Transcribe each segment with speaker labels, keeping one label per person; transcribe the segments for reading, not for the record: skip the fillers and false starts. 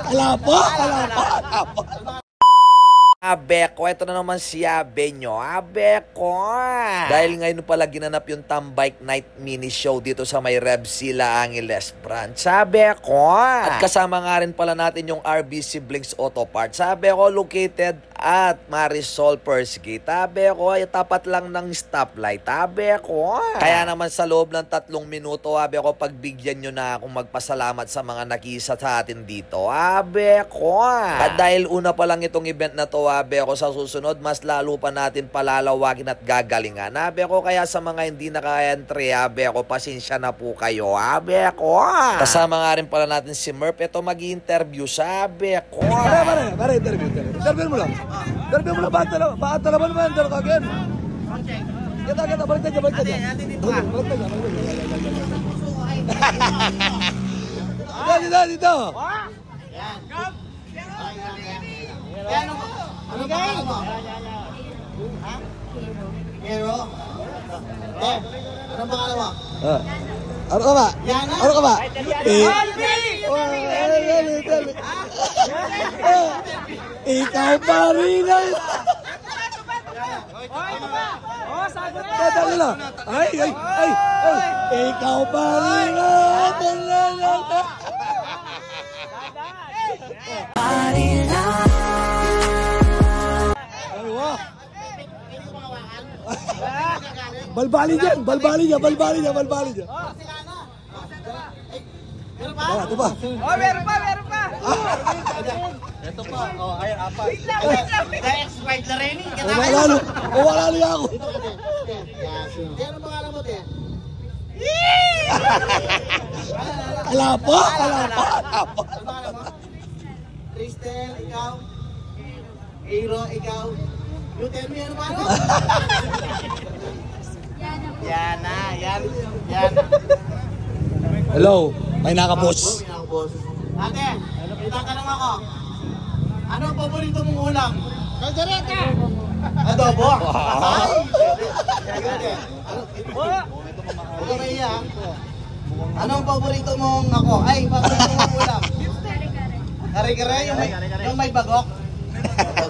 Speaker 1: Ala po, ala po, ala po.
Speaker 2: Abeko, ito na naman si Abenyo. Abeko! Dahil ngayon pala ginanap yung Tambike Night Mini Show dito sa may Revsila Angeles branch. Abeko! At kasama nga rin pala natin yung RBC Blinks Auto Parts. Abeko, located at Marisol First Gate. Abeko, tapat lang ng stoplight. Abeko! Kaya naman sa loob ng 3 minuto, Abeko, pagbigyan nyo na akong magpasalamat sa mga nakisa sa atin dito. Abeko! At dahil una pa lang itong event na to, Abeko, sa susunod, mas lalo pa natin palalawagin at gagalingan. Abeko, kaya sa mga hindi naka-entry, Abeko, pasensya na po kayo. Abeko! Kasama nga rin pala natin si Murph. Ito mag-i-interview sa Abeko.
Speaker 1: Para interview. Interview mo lang. Interview mo lang. Bakit naman naman? Interview ka again. Kita, balik ka. Balik ka. Dito.
Speaker 3: Yan. Ano pangalan mo? Ha? Hero? Anong pangalan mo?
Speaker 1: Ano ka ba? Ano ka ba? Ikaw pa rin ang... Ay! Ikaw pa rin ang... Balbali dyan! Ito pa!
Speaker 3: Oh, meron pa! Ito pa, ayan, apat. Wait lang! Ex-wife na rin,
Speaker 1: Wala niya ako!
Speaker 3: Ano pangalan mo, te?
Speaker 1: Ala po!
Speaker 3: Ano pangalan mo? Tristel, ikaw? Hero, ikaw? You tell me, ano pangalan mo? Yana.
Speaker 1: Hello, may nakapos.
Speaker 3: Ate, itatanong ako. Ano ang paborito mong ulam? Kaldereta! Adobo? Ay! Huwag ka mahiya. Ano ang paborito mong paborito mong ulam? Kare-kare? Yung may bagok? Ito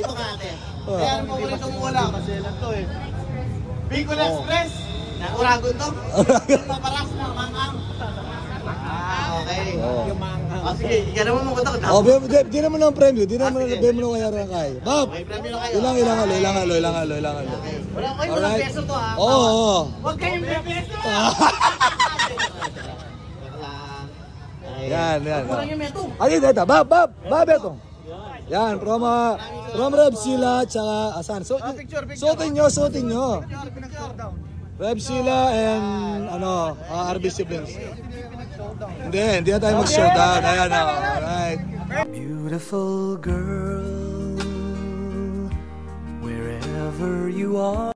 Speaker 3: ka, ate. Kaya anong paborito mong ulam? Bicol Express? Uragon to? Maparas na, mangang. Okay. Yung mangang. Sige, ika naman mong kutok.
Speaker 1: Di naman ang premyo. Di naman ang premyo ng kaya kay. Bob!
Speaker 3: May premyo na kayo.
Speaker 1: Ilang halo.
Speaker 3: Walang peso to, ha?
Speaker 1: Oo.
Speaker 3: Huwag kayong may peso!
Speaker 1: Yan.
Speaker 3: Kurang yung meto.
Speaker 1: Ay, ito. Bob, ito. Yan, from Revsila, tsaka asan. Suotin nyo. Revsila and RBC Blinks. Hindi na tayo mag-showdown. Ayan, alright.
Speaker 4: Beautiful girl, wherever you are.